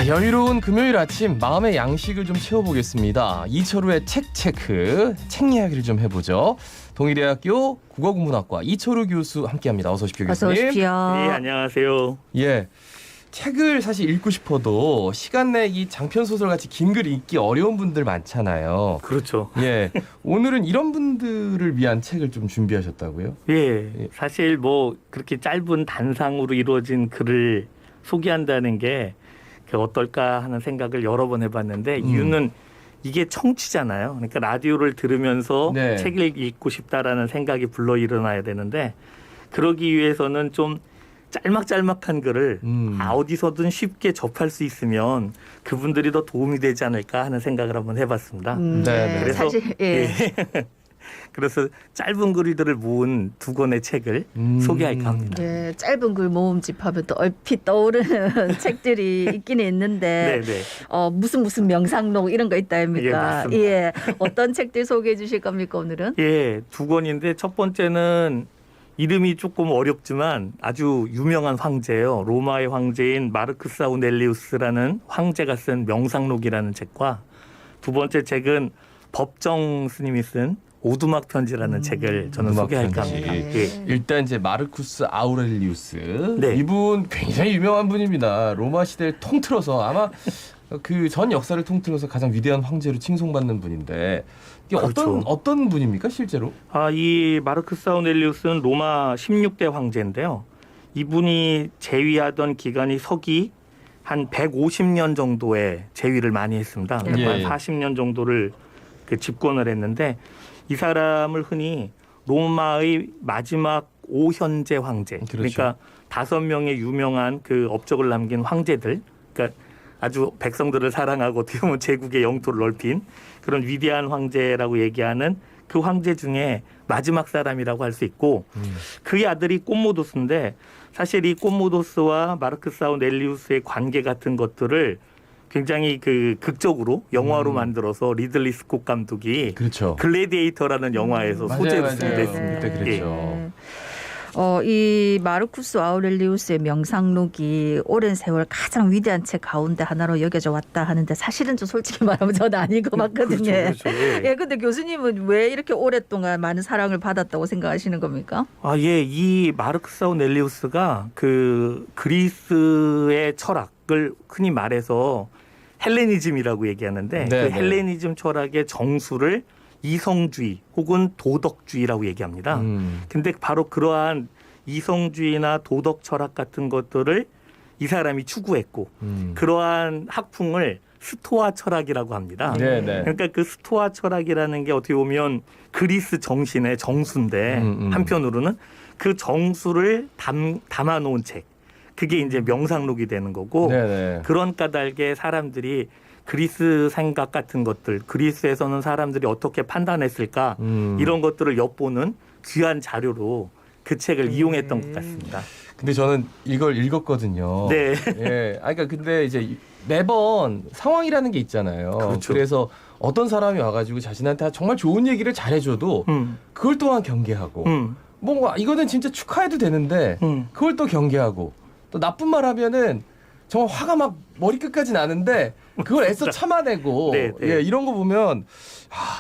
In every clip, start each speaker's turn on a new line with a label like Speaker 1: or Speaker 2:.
Speaker 1: 여유로운 금요일 아침 마음의 양식을 좀 채워보겠습니다. 이철우의 책 체크, 책 이야기를 좀 해보죠. 동의대학교 국어국문학과 이철우 교수 함께합니다. 어서 오십시오,
Speaker 2: 어서
Speaker 1: 교수님.
Speaker 2: 오십시오.
Speaker 3: 네, 안녕하세요.
Speaker 1: 예, 책을 사실 읽고 싶어도 시간 내 이 장편 소설 같이 긴 글 읽기 어려운 분들 많잖아요.
Speaker 3: 그렇죠.
Speaker 1: 예, 오늘은 이런 분들을 위한 책을 좀 준비하셨다고요?
Speaker 3: 예, 사실 뭐 그렇게 짧은 단상으로 이루어진 글을 소개한다는 게 어떨까 하는 생각을 여러 번 해봤는데 이유는 이게 청취잖아요. 그러니까 라디오를 들으면서
Speaker 1: 네.
Speaker 3: 책을 읽고 싶다라는 생각이 불러 일어나야 되는데 그러기 위해서는 좀 짤막짤막한 글을 어디서든 쉽게 접할 수 있으면 그분들이 더 도움이 되지 않을까 하는 생각을 한번 해봤습니다.
Speaker 1: 네.
Speaker 3: 그래서
Speaker 2: 사실 예.
Speaker 3: 그래서 짧은 글들을 모은 두 권의 책을 소개할까 합니다.
Speaker 2: 예, 짧은 글 모음집 하면 또 얼핏 떠오르는 책들이 있긴 있는데
Speaker 3: 네네.
Speaker 2: 무슨 명상록 이런 거 있다
Speaker 3: 예,
Speaker 2: 아닙니까?
Speaker 3: 맞습니다.
Speaker 2: 예, 어떤 책들 소개해 주실 겁니까 오늘은?
Speaker 3: 예, 두 권인데 첫 번째는 이름이 조금 어렵지만 아주 유명한 황제예요. 로마의 황제인 마르크스 아우렐리우스라는 황제가 쓴 명상록이라는 책과 두 번째 책은 법정 스님이 쓴 오두막 편지라는 책을 저는
Speaker 1: 오두막
Speaker 3: 소개할까
Speaker 1: 편지.
Speaker 3: 합니다.
Speaker 2: 네.
Speaker 1: 일단 이제 마르쿠스 아우렐리우스
Speaker 3: 네.
Speaker 1: 이분 굉장히 유명한 분입니다. 로마 시대를 통틀어서 아마 그 전 역사를 통틀어서 가장 위대한 황제로 칭송받는 분인데 이게
Speaker 3: 그렇죠.
Speaker 1: 어떤 분입니까 실제로?
Speaker 3: 이 마르크스 아우렐리우스는 로마 16대 황제인데요. 이분이 재위하던 기간이 서기 한 150년 정도의 재위를 많이 했습니다.
Speaker 2: 네.
Speaker 3: 그러니까
Speaker 1: 예.
Speaker 3: 한 40년 정도를 집권을 했는데 이 사람을 흔히 로마의 마지막 오현제 황제,
Speaker 1: 그렇죠.
Speaker 3: 그러니까 5명의 유명한 그 업적을 남긴 황제들, 그러니까 아주 백성들을 사랑하고 어떻게 보면 제국의 영토를 넓힌 그런 위대한 황제라고 얘기하는 그 황제 중에 마지막 사람이라고 할 수 있고 그의 아들이 꼼모도스인데 사실 이 꼼모도스와 마르크스 아우렐리우스의 관계 같은 것들을 굉장히 극적으로 영화로 만들어서 리들리 스콧 감독이
Speaker 1: 그렇죠.
Speaker 3: 글래디에이터라는 영화에서 소재로 쓰기도 했습니다.
Speaker 1: 그때 그랬죠.
Speaker 2: 예. 이 마르쿠스 아우렐리우스의 명상록이 오랜 세월 가장 위대한 책 가운데 하나로 여겨져 왔다 하는데 사실은 좀 솔직히 말하면 저는 아닌 것 같거든요.
Speaker 3: 그렇죠.
Speaker 2: 예, 근데 교수님은 왜 이렇게 오랫동안 많은 사랑을 받았다고 생각하시는 겁니까?
Speaker 3: 예, 이 마르크스 아우렐리우스가 그 그리스의 철학을 흔히 말해서 헬레니즘이라고 얘기하는데
Speaker 1: 네,
Speaker 3: 그
Speaker 1: 네.
Speaker 3: 헬레니즘 철학의 정수를 이성주의 혹은 도덕주의라고 얘기합니다. 근데 바로 그러한 이성주의나 도덕 철학 같은 것들을 이 사람이 추구했고 그러한 학풍을 스토아 철학이라고 합니다.
Speaker 1: 네, 네.
Speaker 3: 그러니까 그 스토아 철학이라는 게 어떻게 보면 그리스 정신의 정수인데 한편으로는 그 정수를 담아놓은 책. 그게 이제 명상록이 되는 거고
Speaker 1: 네네.
Speaker 3: 그런 까닭에 사람들이 그리스 생각 같은 것들, 그리스에서는 사람들이 어떻게 판단했을까 이런 것들을 엿보는 귀한 자료로 그 책을 이용했던 것 같습니다.
Speaker 1: 근데 저는 이걸 읽었거든요.
Speaker 3: 네.
Speaker 1: 예. 그러니까 근데 이제 매번 상황이라는 게 있잖아요.
Speaker 3: 그렇죠.
Speaker 1: 그래서 어떤 사람이 와가지고 자신한테 정말 좋은 얘기를 잘해줘도 그걸 또한 경계하고 뭔가 이거는 진짜 축하해도 되는데 그걸 또 경계하고 또 나쁜 말 하면은 정말 화가 막 머리끝까지 나는데 그걸 애써 참아내고
Speaker 3: 네, 네.
Speaker 1: 예, 이런 거 보면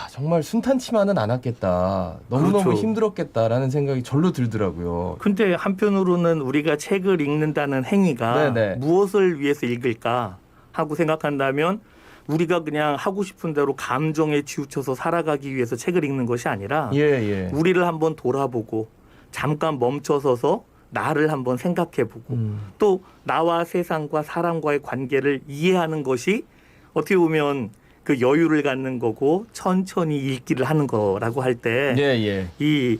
Speaker 1: 정말 순탄치만은 않았겠다. 너무너무
Speaker 3: 그렇죠.
Speaker 1: 힘들었겠다라는 생각이 절로 들더라고요.
Speaker 3: 근데 한편으로는 우리가 책을 읽는다는 행위가
Speaker 1: 네네.
Speaker 3: 무엇을 위해서 읽을까 하고 생각한다면 우리가 그냥 하고 싶은 대로 감정에 치우쳐서 살아가기 위해서 책을 읽는 것이 아니라
Speaker 1: 예.
Speaker 3: 우리를 한번 돌아보고 잠깐 멈춰서서 나를 한번 생각해보고 또 나와 세상과 사람과의 관계를 이해하는 것이 어떻게 보면 그 여유를 갖는 거고 천천히 읽기를 하는 거라고 할 때 이
Speaker 1: 예.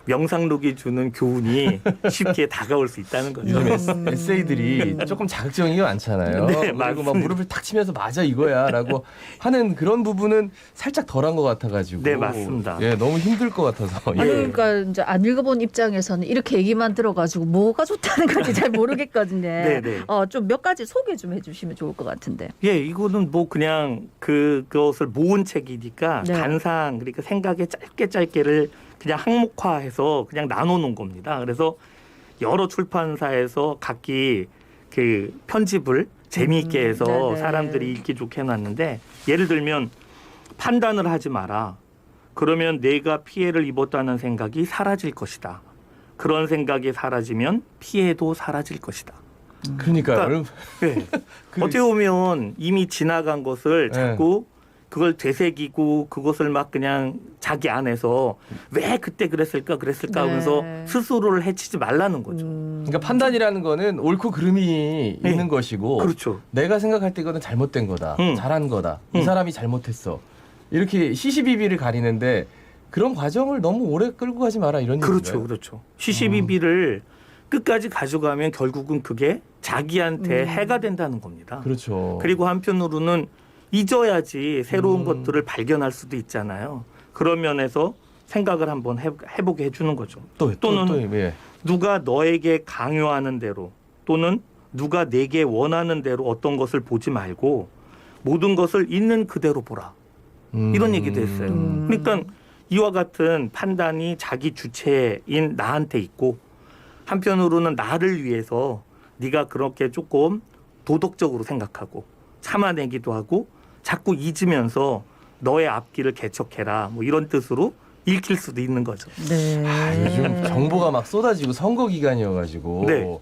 Speaker 3: 명상록이 주는 교훈이 쉽게 다가올 수 있다는 거죠.
Speaker 1: 요즘 에세이들이 조금 자극적인 많잖아요.
Speaker 3: 네,
Speaker 1: 그리고 막
Speaker 3: 맞습니다.
Speaker 1: 무릎을 탁 치면서 맞아 이거야라고 하는 그런 부분은 살짝 덜한 것 같아가지고.
Speaker 3: 네, 맞습니다.
Speaker 1: 예, 너무 힘들 것 같아서.
Speaker 2: 아니
Speaker 1: 예.
Speaker 2: 그러니까 이제 안 읽어본 입장에서는 이렇게 얘기만 들어가지고 뭐가 좋다는 건지 잘 모르겠거든요.
Speaker 3: 네네.
Speaker 2: 좀 몇 가지 소개 좀 해주시면 좋을 것 같은데.
Speaker 3: 예, 이거는 뭐 그냥 그것을 모은 책이니까
Speaker 2: 네.
Speaker 3: 단상 그러니까 생각의 짧게를 그냥 항목화해서 그냥 나눠놓은 겁니다. 그래서 여러 출판사에서 각기 그 편집을 재미있게 해서
Speaker 2: 네네.
Speaker 3: 사람들이 읽기 좋게 해놨는데 예를 들면 판단을 하지 마라. 그러면 내가 피해를 입었다는 생각이 사라질 것이다. 그런 생각이 사라지면 피해도 사라질 것이다.
Speaker 1: 그러니까요.
Speaker 3: 네.
Speaker 1: 그-
Speaker 3: 어떻게 보면 이미 지나간 것을
Speaker 1: 네.
Speaker 3: 자꾸 그걸 되새기고 그것을 막 그냥 자기 안에서 왜 그때 그랬을까 하면서
Speaker 2: 네.
Speaker 3: 스스로를 해치지 말라는 거죠.
Speaker 1: 그러니까 판단이라는 거는 옳고 그름이
Speaker 3: 네.
Speaker 1: 있는 것이고
Speaker 3: 그렇죠.
Speaker 1: 내가 생각할 때 이거는 잘못된 거다. 잘한 거다. 이 사람이 잘못했어. 이렇게 시시비비를 가리는데 그런 과정을 너무 오래 끌고 가지 마라 이런
Speaker 3: 그렇죠.
Speaker 1: 얘기인가요?
Speaker 3: 그렇죠. 시시비비를 끝까지 가져가면 결국은 그게 자기한테 해가 된다는 겁니다.
Speaker 1: 그렇죠.
Speaker 3: 그리고 한편으로는 잊어야지 새로운 것들을 발견할 수도 있잖아요. 그런 면에서 생각을 한번 해보게 해주는 거죠. 또는
Speaker 1: 예.
Speaker 3: 누가 너에게 강요하는 대로 또는 누가 내게 원하는 대로 어떤 것을 보지 말고 모든 것을 있는 그대로 보라. 이런 얘기도 했어요. 그러니까 이와 같은 판단이 자기 주체인 나한테 있고 한편으로는 나를 위해서 네가 그렇게 조금 도덕적으로 생각하고 참아내기도 하고 자꾸 잊으면서 너의 앞길을 개척해라. 뭐 이런 뜻으로 읽힐 수도 있는 거죠.
Speaker 2: 네.
Speaker 1: 요즘 정보가 막 쏟아지고 선거 기간이어가지고
Speaker 3: 네.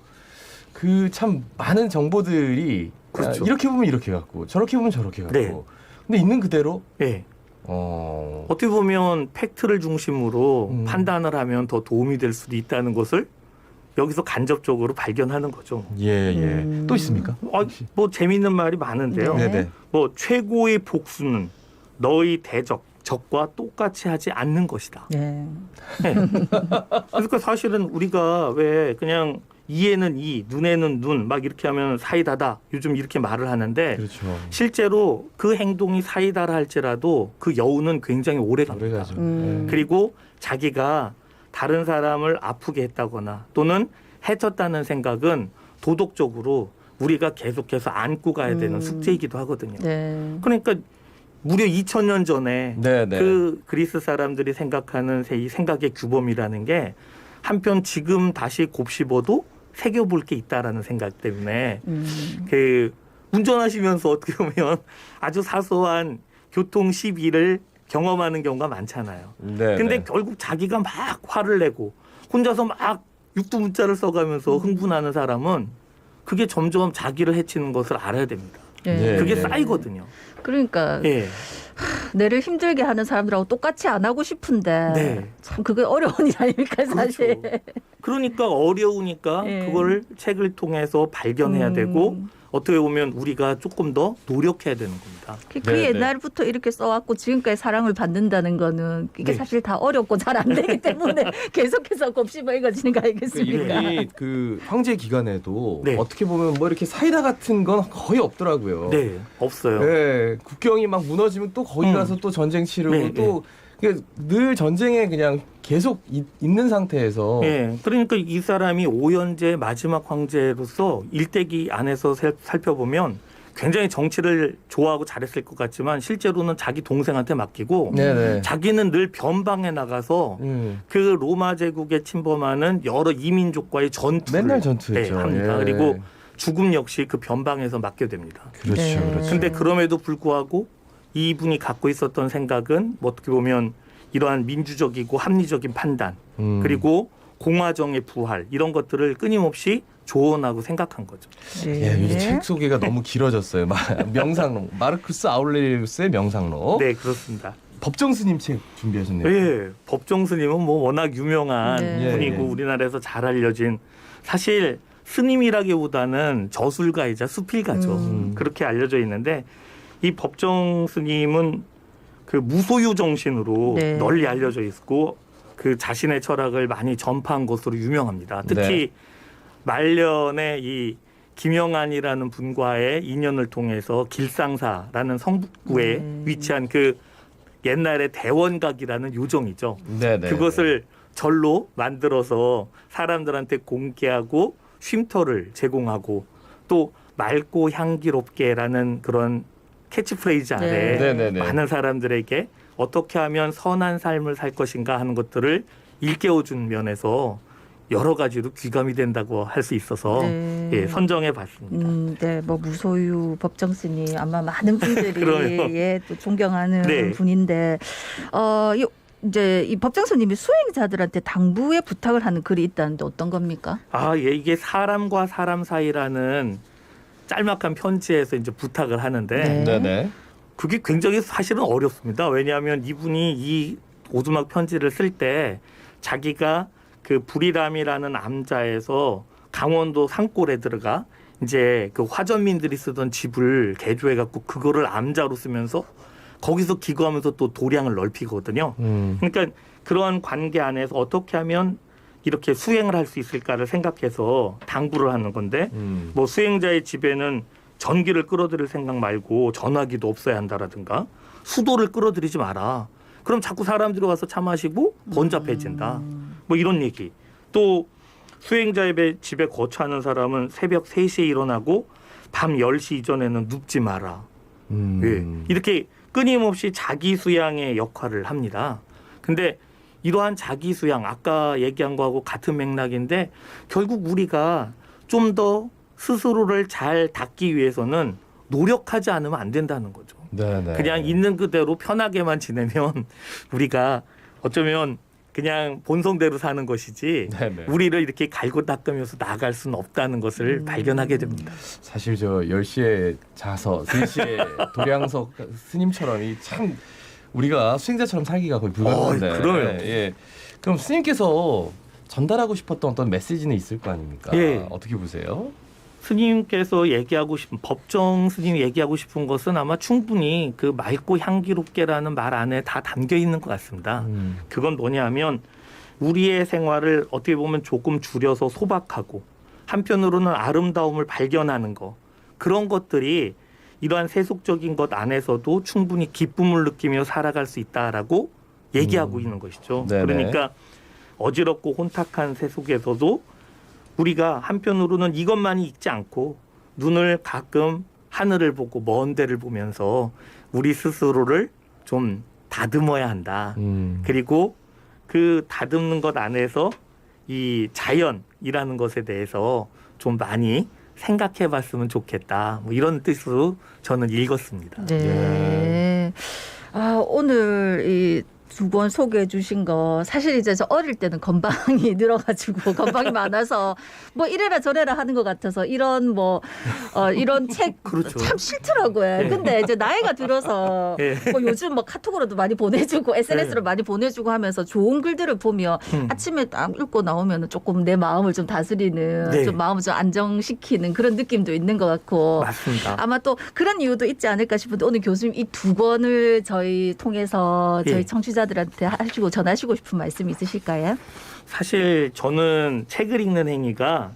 Speaker 1: 그 참 많은 정보들이
Speaker 3: 그렇죠.
Speaker 1: 이렇게 보면 이렇게 같고 저렇게 보면 저렇게 같고
Speaker 3: 네.
Speaker 1: 근데 있는 그대로
Speaker 3: 네.
Speaker 1: 어...
Speaker 3: 어떻게 보면 팩트를 중심으로 판단을 하면 더 도움이 될 수도 있다는 것을 여기서 간접적으로 발견하는 거죠.
Speaker 1: 예. 또 있습니까?
Speaker 3: 뭐 재미있는 말이 많은데요.
Speaker 2: 네.
Speaker 1: 네네.
Speaker 3: 뭐 최고의 복수는 너희 적과 똑같이 하지 않는 것이다.
Speaker 2: 네.
Speaker 3: 그러니까 사실은 우리가 왜 그냥 이에는 이, 눈에는 눈 막 이렇게 하면 사이다다. 요즘 이렇게 말을 하는데
Speaker 1: 그렇죠.
Speaker 3: 실제로 그 행동이 사이다라 할지라도 그 여운은 굉장히 오래 갑니다.
Speaker 1: 오래 가죠.
Speaker 3: 그리고 자기가 다른 사람을 아프게 했다거나 또는 해쳤다는 생각은 도덕적으로 우리가 계속해서 안고 가야 되는 숙제이기도 하거든요.
Speaker 2: 네.
Speaker 3: 그러니까 무려 2000년 전에
Speaker 1: 네네.
Speaker 3: 그 그리스 사람들이 생각하는 이 생각의 규범이라는 게 한편 지금 다시 곱씹어도 새겨볼 게 있다라는 생각 때문에 그 운전하시면서 어떻게 보면 아주 사소한 교통 시비를 경험하는 경우가 많잖아요.
Speaker 1: 네.
Speaker 3: 근데 결국 자기가 막 화를 내고 혼자서 막 육두문자를 써가면서 흥분하는 사람은 그게 점점 자기를 해치는 것을 알아야 됩니다.
Speaker 2: 네.
Speaker 3: 그게
Speaker 1: 네.
Speaker 3: 쌓이거든요.
Speaker 2: 그러니까
Speaker 3: 예.
Speaker 2: 내를 힘들게 하는 사람들하고 똑같이 안 하고 싶은데
Speaker 3: 네.
Speaker 2: 참 그게 어려운 일 아닙니까 사실.
Speaker 3: 그렇죠. 그러니까 어려우니까
Speaker 2: 예.
Speaker 3: 그걸 책을 통해서 발견해야 되고 어떻게 보면 우리가 조금 더 노력해야 되는 겁니다.
Speaker 2: 그
Speaker 1: 네,
Speaker 2: 옛날부터 이렇게 써왔고 지금까지 사랑을 받는다는 거는 이게
Speaker 3: 네.
Speaker 2: 사실 다 어렵고 잘 안 되기 때문에 계속해서 곱씹어 읽어지는 거 아니겠습니까?
Speaker 1: 이분이 그 황제 기간에도
Speaker 3: 네.
Speaker 1: 어떻게 보면 뭐 이렇게 사이다 같은 건 거의 없더라고요.
Speaker 3: 네, 없어요.
Speaker 1: 네, 국경이 막 무너지면 또 거기 가서 또 전쟁 치르고
Speaker 3: 네,
Speaker 1: 또 늘 전쟁에 그냥 계속 있는 상태에서
Speaker 3: 예, 그러니까 이 사람이 오연제 마지막 황제로서 일대기 안에서 살펴보면 굉장히 정치를 좋아하고 잘했을 것 같지만 실제로는 자기 동생한테 맡기고
Speaker 1: 네네.
Speaker 3: 자기는 늘 변방에 나가서 그 로마 제국에 침범하는 여러 이민족과의 전투를
Speaker 1: 맨날 전투했죠.
Speaker 3: 합니다.
Speaker 1: 예.
Speaker 3: 그리고 죽음 역시 그 변방에서 맡게 됩니다.
Speaker 1: 그렇죠,
Speaker 2: 네.
Speaker 1: 그렇죠.
Speaker 3: 근데 그럼에도 불구하고 이분이 갖고 있었던 생각은 뭐 어떻게 보면 이러한 민주적이고 합리적인 판단 그리고 공화정의 부활 이런 것들을 끊임없이 조언하고 생각한 거죠.
Speaker 1: 예, 요즘 책 소개가 너무 길어졌어요. 명상록 마르쿠스 아우렐리우스의 명상록.
Speaker 3: 네, 그렇습니다.
Speaker 1: 법정 스님 책 준비하셨네요.
Speaker 3: 예, 법정 스님은 뭐 워낙 유명한
Speaker 2: 네.
Speaker 3: 분이고
Speaker 1: 예.
Speaker 3: 우리나라에서 잘 알려진 사실 스님이라기보다는 저술가이자 수필가죠. 그렇게 알려져 있는데 이 법정 스님은 그 무소유 정신으로
Speaker 2: 네.
Speaker 3: 널리 알려져 있고 그 자신의 철학을 많이 전파한 것으로 유명합니다. 특히
Speaker 1: 네.
Speaker 3: 말년에 이 김영안이라는 분과의 인연을 통해서 길상사라는 성북구에 위치한 그 옛날의 대원각이라는 요정이죠.
Speaker 1: 네네.
Speaker 3: 그것을 절로 만들어서 사람들한테 공개하고 쉼터를 제공하고 또 맑고 향기롭게라는 그런 캐치프레이즈 아래
Speaker 1: 네네네.
Speaker 3: 많은 사람들에게 어떻게 하면 선한 삶을 살 것인가 하는 것들을 일깨워준 면에서 여러 가지로 귀감이 된다고 할 수 있어서
Speaker 2: 네.
Speaker 3: 예, 선정해 봤습니다.
Speaker 2: 네, 뭐 무소유 법정 스님 아마 많은 분들이
Speaker 3: 그럼요.
Speaker 2: 예, 또 존경하는
Speaker 3: 네.
Speaker 2: 분인데 이제 이 법정 스님이 수행자들한테 당부의 부탁을 하는 글이 있다는데 어떤 겁니까?
Speaker 3: 예, 이게 사람과 사람 사이라는 짤막한 편지에서 이제 부탁을 하는데
Speaker 2: 네.
Speaker 1: 네네.
Speaker 3: 그게 굉장히 사실은 어렵습니다. 왜냐하면 이분이 이 오두막 편지를 쓸 때 자기가 그 불이람이라는 암자에서 강원도 산골에 들어가 이제 그 화전민들이 쓰던 집을 개조해 갖고 그거를 암자로 쓰면서 거기서 기거하면서 또 도량을 넓히거든요. 그러니까 그러한 관계 안에서 어떻게 하면 이렇게 수행을 할 수 있을까를 생각해서 당부를 하는 건데 뭐 수행자의 집에는 전기를 끌어들일 생각 말고 전화기도 없어야 한다라든가 수도를 끌어들이지 마라. 그럼 자꾸 사람들이 와서 차 마시고 번잡해진다. 뭐 이런 얘기. 또 수행자의 집에 거처하는 사람은 새벽 3시에 일어나고 밤 10시 이전에는 눕지 마라. 예. 이렇게 끊임없이 자기 수양의 역할을 합니다. 근데 이러한 자기 수양 아까 얘기한 거하고 같은 맥락인데 결국 우리가 좀 더 스스로를 잘 닦기 위해서는 노력하지 않으면 안 된다는 거죠.
Speaker 1: 네네.
Speaker 3: 그냥 있는 그대로 편하게만 지내면 우리가 어쩌면 그냥 본성대로 사는 것이지
Speaker 1: 네네.
Speaker 3: 우리를 이렇게 갈고 닦으면서 나아갈 수는 없다는 것을 발견하게 됩니다.
Speaker 1: 사실 저 10시에 자서 3시에 도량석 스님처럼 이 참 우리가 수행자처럼 살기가 거의 불가능한데.
Speaker 3: 그럼요.
Speaker 1: 예. 그럼 스님께서 전달하고 싶었던 어떤 메시지는 있을 거 아닙니까?
Speaker 3: 예.
Speaker 1: 어떻게 보세요?
Speaker 3: 스님께서 얘기하고 싶은 법정 스님이 얘기하고 싶은 것은 아마 충분히 그 맑고 향기롭게라는 말 안에 다 담겨 있는 것 같습니다. 그건 뭐냐면 우리의 생활을 어떻게 보면 조금 줄여서 소박하고 한편으로는 아름다움을 발견하는 거 그런 것들이 이러한 세속적인 것 안에서도 충분히 기쁨을 느끼며 살아갈 수 있다라고 얘기하고 있는 것이죠.
Speaker 1: 네네.
Speaker 3: 그러니까 어지럽고 혼탁한 세속에서도 우리가 한편으로는 이것만이 있지 않고 눈을 가끔 하늘을 보고 먼 데를 보면서 우리 스스로를 좀 다듬어야 한다. 그리고 그 다듬는 것 안에서 이 자연이라는 것에 대해서 좀 많이 생각해 봤으면 좋겠다. 뭐 이런 뜻으로 저는 읽었습니다.
Speaker 2: 네. 오늘 이 두 권 소개해 주신 거 사실 이제 저 어릴 때는 건방이 늘어가지고 건방이 많아서 뭐 이래라 저래라 하는 것 같아서 이런 뭐 이런 책
Speaker 3: 그렇죠.
Speaker 2: 참 싫더라고요.
Speaker 3: 네.
Speaker 2: 근데 이제 나이가 들어서
Speaker 3: 네.
Speaker 2: 뭐 요즘 뭐 카톡으로도 많이 보내주고 SNS로 많이 보내주고 하면서 좋은 글들을 보면 아침에 딱 읽고 나오면 조금 내 마음을 좀 다스리는
Speaker 3: 네.
Speaker 2: 좀 마음을 좀 안정시키는 그런 느낌도 있는 것 같고
Speaker 3: 맞습니다.
Speaker 2: 아마 또 그런 이유도 있지 않을까 싶은데 오늘 교수님 이 두 권을 저희 통해서 저희
Speaker 3: 예.
Speaker 2: 청취자들한테 하시고 전하시고 싶은 말씀 있으실까요?
Speaker 3: 사실 저는 책을 읽는 행위가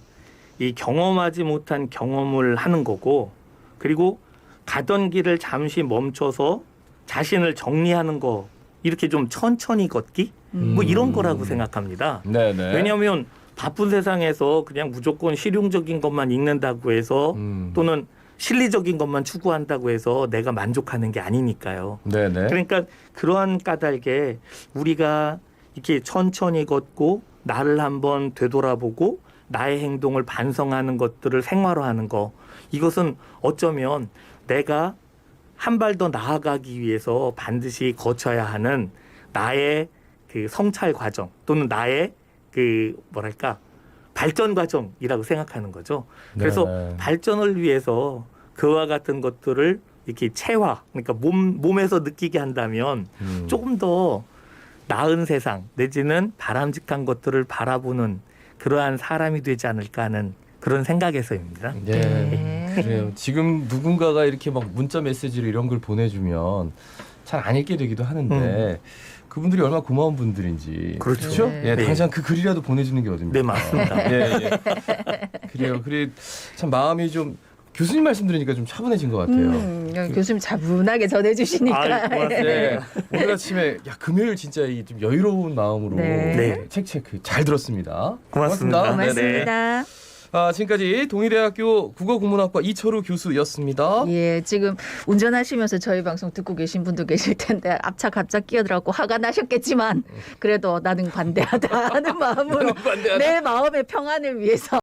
Speaker 3: 이 경험하지 못한 경험을 하는 거고 그리고 가던 길을 잠시 멈춰서 자신을 정리하는 거 이렇게 좀 천천히 걷기 뭐 이런 거라고 생각합니다.
Speaker 1: 네네.
Speaker 3: 왜냐하면 바쁜 세상에서 그냥 무조건 실용적인 것만 읽는다고 해서 또는 실리적인 것만 추구한다고 해서 내가 만족하는 게 아니니까요.
Speaker 1: 네네.
Speaker 3: 그러니까 그러한 까닭에 우리가 이렇게 천천히 걷고 나를 한번 되돌아보고 나의 행동을 반성하는 것들을 생활화하는 거 이것은 어쩌면 내가 한 발 더 나아가기 위해서 반드시 거쳐야 하는 나의 그 성찰 과정 또는 나의 그 뭐랄까 발전 과정이라고 생각하는 거죠. 그래서
Speaker 1: 네네.
Speaker 3: 발전을 위해서 그와 같은 것들을 이렇게 체화, 그러니까 몸에서 느끼게 한다면 조금 더 나은 세상 내지는 바람직한 것들을 바라보는 그러한 사람이 되지 않을까 하는 그런 생각에서입니다.
Speaker 1: 네. 그래요. 지금 누군가가 이렇게 막 문자 메시지를 이런 걸 보내주면 잘 안 읽게 되기도 하는데 그분들이 얼마나 고마운 분들인지.
Speaker 3: 그렇죠.
Speaker 2: 네.
Speaker 1: 예,
Speaker 3: 네.
Speaker 1: 당장 그 글이라도 보내주는 게 어딥니까?
Speaker 3: 네, 맞습니다.
Speaker 1: 예, 예. 그래요. 그래 참 마음이 좀 교수님 말씀 들으니까 좀 차분해진 것 같아요.
Speaker 2: 교수님 차분하게 전해주시니까.
Speaker 3: 아유, 고맙습니다.
Speaker 1: 네. 오늘 아침에 야 금요일 진짜 이 좀 여유로운 마음으로
Speaker 2: 네.
Speaker 3: 네.
Speaker 1: 책 체크 잘 들었습니다.
Speaker 3: 고맙습니다.
Speaker 1: 네네.
Speaker 2: 고맙습니다.
Speaker 1: 지금까지 동의대학교 국어국문학과 이철우 교수였습니다.
Speaker 2: 예, 지금 운전하시면서 저희 방송 듣고 계신 분도 계실 텐데 앞차 갑자기 끼어들어갖고 화가 나셨겠지만 그래도 나는 반대하다 하는 마음으로 내 마음의 평안을 위해서